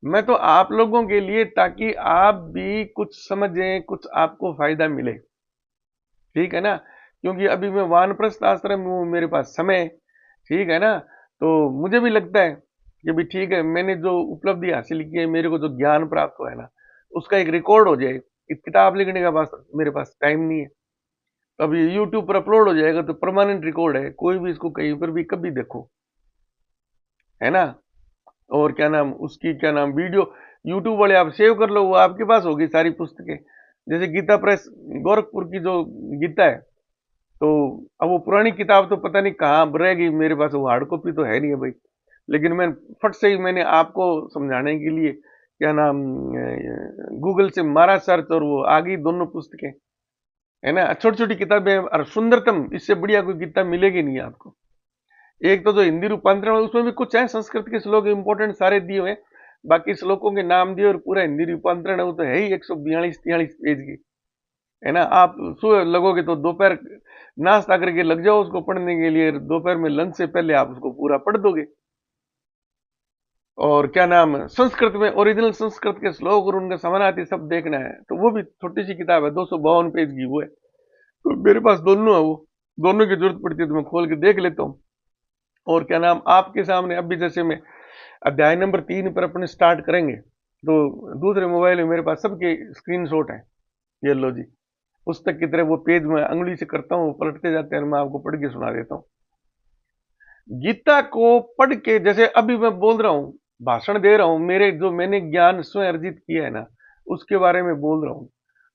मैं तो आप लोगों के लिए, ताकि आप भी कुछ समझें, कुछ आपको फायदा मिले, ठीक है ना। क्योंकि अभी मैं वानप्रस्थ आश्रम में हूं, मेरे पास समय, ठीक है ना। तो मुझे भी लगता है कि भी ठीक है, मैंने जो उपलब्धि हासिल की है, मेरे को जो ज्ञान प्राप्त हुआ है ना, उसका एक रिकॉर्ड हो जाए। एक किताब लिखने का पास मेरे पास टाइम नहीं है, तो अभी यूट्यूब पर अपलोड हो जाएगा, तो परमानेंट रिकॉर्ड है, कोई भी इसको कहीं पर भी कभी देखो, है ना। और क्या नाम उसकी, क्या नाम, वीडियो यूट्यूब वाले आप सेव कर लो, वो आपके पास होगी सारी पुस्तकें। जैसे गीता प्रेस गोरखपुर की जो गीता है, तो अब वो पुरानी किताब तो पता नहीं कहाँ रहेगी, मेरे पास वो हार्ड कॉपी तो है नहीं है भाई। लेकिन मैं फट से ही मैंने आपको समझाने के लिए, क्या नाम, गूगल से मारा सर्च, और वो आ गई दोनों पुस्तकें, है ना। छोटी छोटी किताबें, और सुंदरतम, इससे बढ़िया कोई किताब मिलेगी नहीं आपको। एक तो जो हिंदी रूपांतरण है, उसमें भी कुछ है संस्कृत के श्लोक इंपोर्टेंट सारे दिए हुए, बाकी श्लोकों के नाम दिए, और पूरा हिंदी रूपांतरण है, वो तो है ही 142-43 पेज की, है ना। आप सुबह लगोगे तो दोपहर नाश्ता करके लग जाओ उसको पढ़ने के लिए, दोपहर में लंच से पहले आप उसको पूरा पढ़ दोगे। और क्या नाम, संस्कृत में ओरिजिनल संस्कृत के श्लोक और उनके समानार्थी शब्द देखना है, तो वो भी छोटी सी किताब है, 252 पेज की वो है। तो मेरे पास दोनों है, वो दोनों की जरूरत पड़ती है तो मैं खोल के देख लेता हूँ। और क्या नाम, आपके सामने अभी जैसे मैं अध्याय नंबर 3 पर अपने स्टार्ट करेंगे, तो दूसरे मोबाइल में मेरे पास सबके स्क्रीनशॉट है, ये लो जी। पुस्तक की तरह वो पेज में अंगुली से करता हूँ, पलटते जाते हैं, मैं आपको पढ़ के सुना देता हूँ। गीता को पढ़ के, जैसे अभी मैं बोल रहा हूँ, भाषण दे रहा हूँ, मेरे जो मैंने ज्ञान स्वयं अर्जित किया है ना, उसके बारे में बोल रहा हूँ।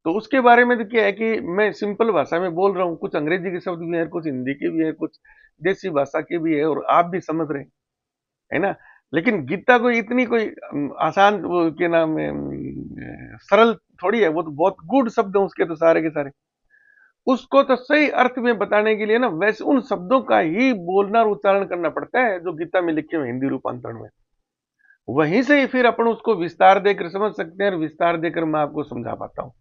तो उसके बारे में तो क्या है कि मैं सिंपल भाषा में बोल रहा हूँ, कुछ अंग्रेजी के शब्द भी हैं, कुछ हिंदी के भी है, कुछ देसी भाषा के भी है, और आप भी समझ रहे हैं, है ना। लेकिन गीता को इतनी कोई आसान, वो क्या नाम है, सरल थोड़ी है, वो तो बहुत गुड शब्द है उसके तो सारे के सारे। उसको तो सही अर्थ में बताने के लिए ना, वैसे उन शब्दों का ही बोलना और उच्चारण करना पड़ता है जो गीता में लिखे हुए हिंदी रूपांतरण में। वहीं से ही फिर अपन उसको विस्तार देकर समझ सकते हैं, और विस्तार देकर मैं आपको समझा पाता हूं।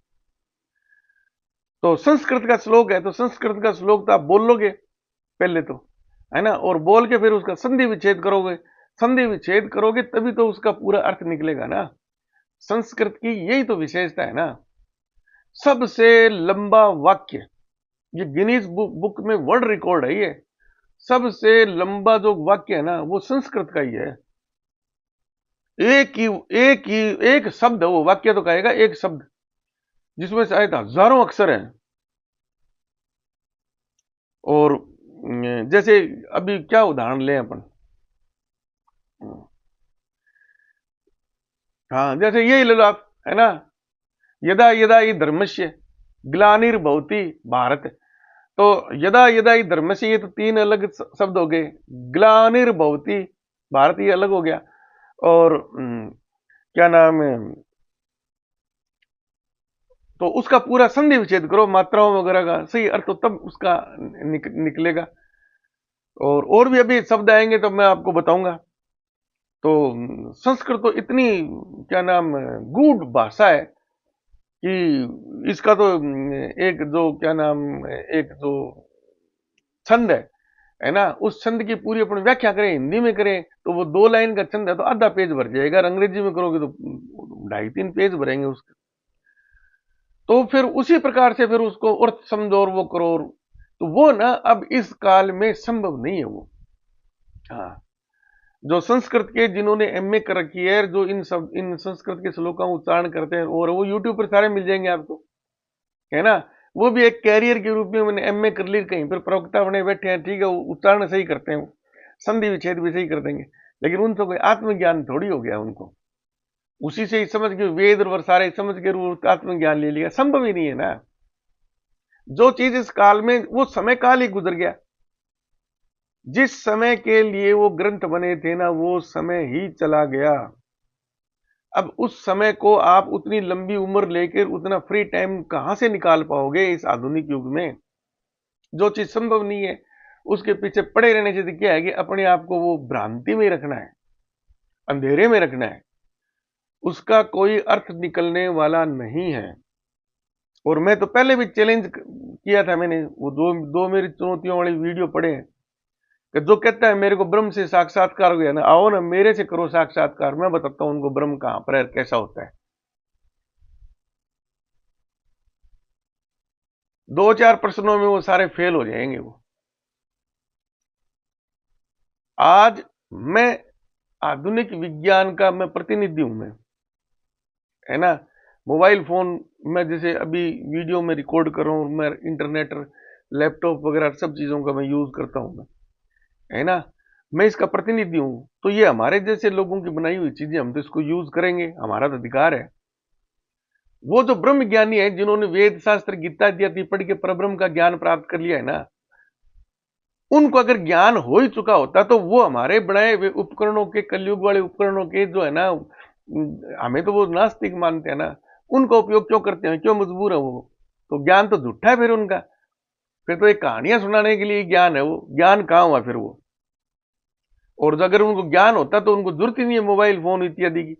तो संस्कृत का श्लोक है, तो संस्कृत का श्लोक तो आप बोल लोगे पहले तो, है ना। और बोल के फिर उसका संधि विच्छेद करोगे, संधि विच्छेद करोगे तभी तो उसका पूरा अर्थ निकलेगा ना। संस्कृत की यही तो विशेषता है ना। सबसे लंबा वाक्य, ये गिनीज बुक में वर्ल्ड रिकॉर्ड है, ये सबसे लंबा जो वाक्य है ना, वो संस्कृत का ही है। एक शब्द है वो, वाक्य तो कहेगा एक शब्द, जिसमें शायद हजारों अक्षर हैं। और जैसे अभी क्या उदाहरण लें अपन, हाँ जैसे यही ले लो आप, है ना। यदा यदा ही धर्मस्य ग्लानिर्भवति भारत, तो यदा यदा ही धर्मस्य, ये तो तीन अलग शब्द हो गए। ग्लानिर्भवति भारत, ये अलग हो गया। और क्या नाम है, तो उसका पूरा संधि विच्छेद करो, मात्राओं वगैरह का सही अर्थ, तो तब उसका निकलेगा। और भी अभी शब्द आएंगे तो मैं आपको बताऊंगा। तो संस्कृत तो इतनी, क्या नाम, गूढ़ भाषा है कि इसका तो एक जो, क्या नाम, एक जो छंद है ना, उस छंद की पूरी अपन व्याख्या करें, हिंदी में करें, तो वो 2 लाइन का छंद है, तो आधा पेज भर जाएगा। और अंग्रेजी में करोगे तो 2.5-3 पेज भरेंगे उसके। तो फिर उसी प्रकार से फिर उसको अर्थ समझो और वो करो, तो वो ना अब इस काल में संभव नहीं है वो। हाँ, जो संस्कृत के जिन्होंने एमए कर रखी है, जो इन संस्कृत के श्लोक का उच्चारण करते हैं, और वो यूट्यूब पर सारे मिल जाएंगे आपको, है ना। वो भी एक कैरियर के रूप में मैंने एमए कर ली, कहीं पर प्रवक्ता बने बैठे हैं, ठीक है, वो उच्चारण सही करते हैं, संधि विच्छेद भी सही कर देंगे, लेकिन उनसे कोई आत्मज्ञान थोड़ी हो गया उनको। उसी से ही समझ के वेद और सारे समझ के रूप आत्मज्ञान ले लिया, संभव ही नहीं है ना। जो चीज इस काल में, वो समय काल ही गुजर गया। जिस समय के लिए वो ग्रंथ बने थे ना, वो समय ही चला गया। अब उस समय को आप उतनी लंबी उम्र लेकर उतना फ्री टाइम कहां से निकाल पाओगे इस आधुनिक युग में? जो चीज संभव नहीं है, उसके पीछे पड़े रहने से क्या है कि अपने आप को वो भ्रांति में रखना है, अंधेरे में रखना है। उसका कोई अर्थ निकलने वाला नहीं है। और मैं तो पहले भी चैलेंज किया था, मैंने वो दो दो मेरी चुनौतियों वाली वीडियो पड़े हैं कि जो कहता है मेरे को ब्रह्म से साक्षात्कार हो गया ना, आओ ना मेरे से करो साक्षात्कार, मैं बताता हूं उनको ब्रह्म कहां पर है, कैसा होता है। 2-4 प्रश्नों में वो सारे फेल हो जाएंगे वो। आज मैं आधुनिक विज्ञान का मैं प्रतिनिधि हूं, मैं, है ना। मोबाइल फोन में जैसे अभी वीडियो में रिकॉर्ड कर रहा हूं, मैं इंटरनेट, लैपटॉप वगैरह सब चीजों का मैं यूज करता हूं मैं, है ना। मैं इसका प्रतिनिधि हूं, तो ये हमारे जैसे लोगों की बनाई हुई चीजें, हम तो इसको यूज करेंगे, हमारा तो अधिकार है। वो जो ब्रह्म ज्ञानी है, जिन्होंने वेद शास्त्र गीता इत्यादि पढ़ के परब्रह्म का ज्ञान प्राप्त कर लिया है ना, उनको अगर ज्ञान हो ही चुका होता तो वो हमारे बनाए हुए उपकरणों के, कलयुग वाले उपकरणों के जो है ना, हमें तो वो नास्तिक मानते हैं ना, उनका उपयोग क्यों करते हैं, क्यों मजबूर है वो? तो ज्ञान तो झूठा है फिर उनका। फिर तो एक कहानियां सुनाने के लिए ज्ञान है, वो ज्ञान कहां हुआ फिर वो? और अगर उनको ज्ञान होता तो उनको जरूरत ही नहीं है मोबाइल फोन इत्यादि की।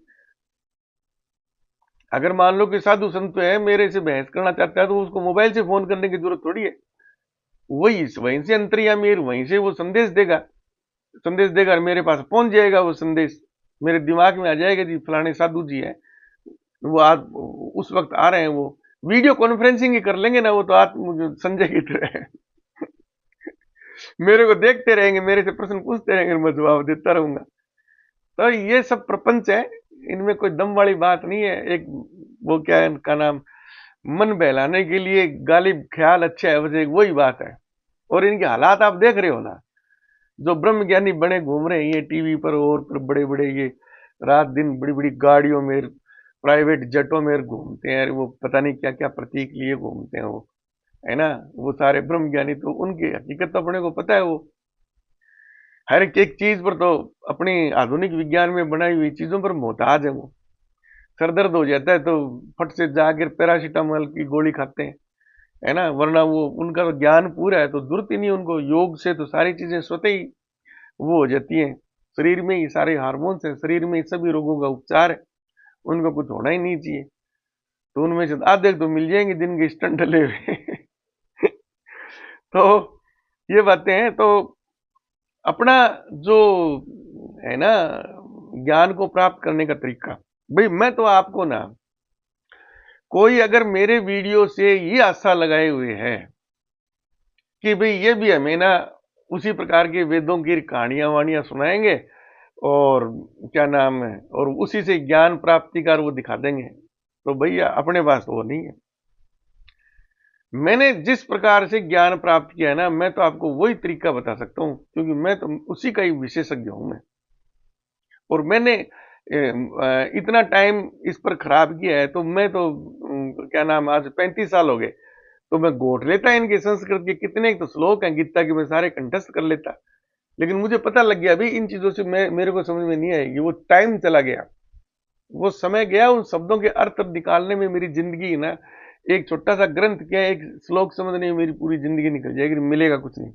अगर मान लो कि साधु संत है, मेरे से बहस करना चाहता है, तो उसको मोबाइल से फोन करने की जरूरत थोड़ी है। वही वहीं से अंतर्यामी, वहीं से वो संदेश देगा और मेरे पास पहुंच जाएगा वो संदेश, मेरे दिमाग में आ जाएगा जी फलाने साधु जी है, वो आज उस वक्त आ रहे हैं, वो वीडियो कॉन्फ्रेंसिंग ही कर लेंगे ना, वो तो आत्म संजय की तरह है। मेरे को देखते रहेंगे, मेरे से प्रश्न पूछते रहेंगे, मैं जवाब देता रहूंगा। तो ये सब प्रपंच है, इनमें कोई दम वाली बात नहीं है। एक वो क्या है इनका नाम, मन बहलाने के लिए गालिब ख्याल अच्छा है, बस एक वही बात है। और इनके हालात आप देख रहे हो ना, जो ब्रह्म ज्ञानी बने घूम रहे हैं ये टीवी पर और पर बड़े बड़े ये रात दिन बड़ी बड़ी गाड़ियों में, प्राइवेट जेटों में घूमते हैं, वो पता नहीं क्या क्या प्रतीक लिए घूमते हैं वो, है ना। वो सारे ब्रह्म ज्ञानी, तो उनकी हकीकत तो अपने को पता है। वो हर एक चीज पर तो अपनी आधुनिक विज्ञान में बनाई हुई चीजों पर मोहताज है वो। सर दर्द हो जाता है तो फट से जाकर पैरासीटामोल की गोली खाते हैं, है ना। वरना वो उनका तो ज्ञान पूरा है, तो जरूरत ही नहीं उनको, योग से तो सारी चीजें स्वतः ही वो हो जाती हैं। शरीर में ही सारे हार्मोन्स हैं, शरीर में ही सभी रोगों का उपचार है, उनको कुछ होना ही नहीं चाहिए। तो उनमें से आधे तो मिल जाएंगे दिन के स्टंट डले हुए। तो ये बातें हैं। तो अपना जो है ना ज्ञान को प्राप्त करने का तरीका, भाई मैं तो आपको ना, कोई अगर मेरे वीडियो से ये आशा लगाए हुए है कि भाई ये भी हमें ना उसी प्रकार के वेदों की कहानियां वाणियां सुनाएंगे और क्या नाम है, और उसी से ज्ञान प्राप्ति का वो दिखा देंगे, तो भैया अपने पास तो वो नहीं है। मैंने जिस प्रकार से ज्ञान प्राप्त किया है ना, मैं तो आपको वही तरीका बता सकता हूं, क्योंकि मैं तो उसी का ही विशेषज्ञ हूं मैं। और मैंने इतना टाइम इस पर खराब किया है, तो मैं तो क्या नाम, आज 35 साल हो गए, तो मैं घोट लेता इनके संस्कृत के कितने तो श्लोक हैं गीता के, मैं सारे कंठस्थ कर लेता। लेकिन मुझे पता लग गया अभी इन चीजों से मैं, मेरे को समझ में नहीं आएगी, वो टाइम चला गया, वो समय गया, उन शब्दों के अर्थ निकालने में मेरी जिंदगी ना, एक छोटा सा ग्रंथ क्या, एक श्लोक समझने में मेरी पूरी जिंदगी निकल जाएगी, मिलेगा कुछ नहीं।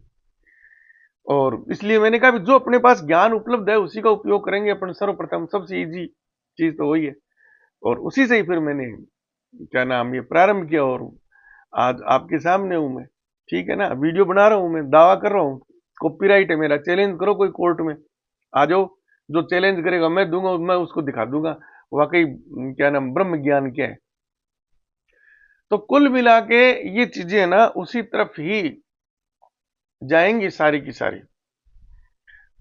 और इसलिए मैंने कहा जो अपने पास ज्ञान उपलब्ध है उसी का उपयोग करेंगे अपन, सर्वप्रथम सबसे इजी चीज तो वही है। और उसी से ही फिर मैंने क्या नाम ये प्रारंभ किया, और आज आपके सामने हूं मैं, ठीक है ना, वीडियो बना रहा हूं, मैं दावा कर रहा हूं, कॉपीराइट है मेरा, चैलेंज करो कोई कोर्ट में, आ जाओ, जो चैलेंज करेगा मैं दूंगा, मैं उसको दिखा दूंगा वाकई क्या नाम ब्रह्म ज्ञान क्या है। तो कुल मिला के ये चीजें ना उसी तरफ ही जाएंगी सारी की सारी।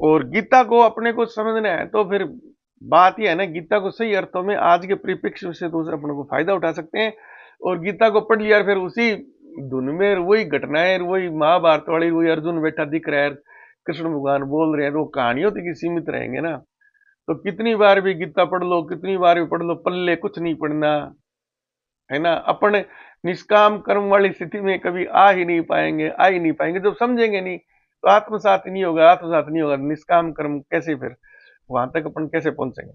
और गीता को अपने को समझना है तो फिर बात यह है ना, गीता को सही अर्थों में आज के परिप्रेक्ष्य से तो अपने को फायदा उठा सकते हैं। और गीता को पढ़ लिया फिर उसी धुन में वही घटनाएं, वही महाभारत वाली, वही अर्जुन बैठा दिख रहा है, कृष्ण भगवान बोल रहे हैं, तो कहानियों तक सीमित रहेंगे ना, तो कितनी बार भी गीता पढ़ लो, कितनी बार भी पढ़ लो, पल्ले कुछ नहीं पढ़ना, है ना। अपन निष्काम कर्म वाली स्थिति में कभी आ ही नहीं पाएंगे, आ ही नहीं पाएंगे। जब समझेंगे नहीं तो आत्मसात नहीं होगा, आत्मसात नहीं होगा, निष्काम कर्म कैसे, फिर वहां तक अपन कैसे पहुंचेंगे।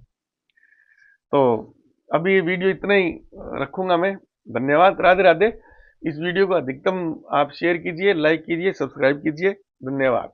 तो अभी ये वीडियो इतना ही रखूंगा मैं। धन्यवाद, राधे राधे। इस वीडियो को अधिकतम आप शेयर कीजिए, लाइक कीजिए, सब्सक्राइब कीजिए। धन्यवाद।